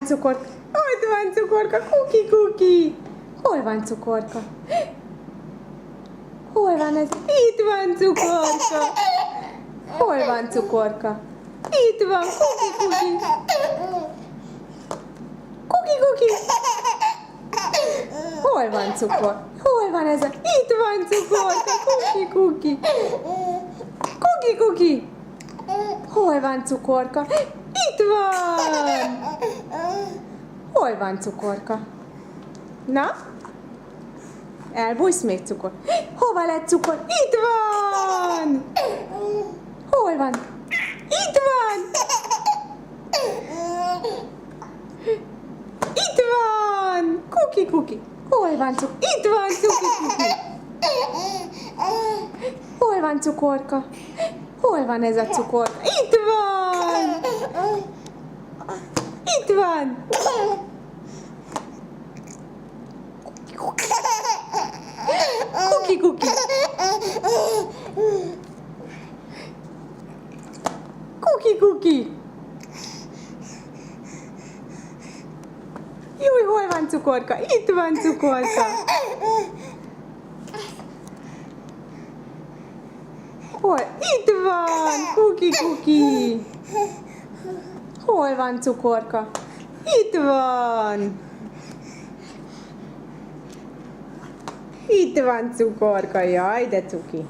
cukorka? Ott van cukorka, kuki, kuki. Hol van cukorka? Hol van ez? Itt van cukorka. Hol van cukorka? Itt van, kuki, kuki. Kuki, kuki. Hol van cukor? Hol van ez? Itt van cukorka, kuki, kuki. Kuki, kuki. Hol van cukorka? Itt van. Hol van cukorka? Na? Elbújsz még cukor? Hova lett cukor? Itt van! Hol van? Itt van! Itt van! Kuki, kuki! Hol van cukor? Itt van cuki, kuki! Hol van cukorka? Hol van ez a cukorka? Itt van! Itt van! Kuki, kuki! Kuki, kuki! Júj, hol van cukorka? Itt van cukorka! Hol? Itt van! Kuki, kuki! Hol van cukorka? Itt van! Itt van cukorka, jaj, de cuki!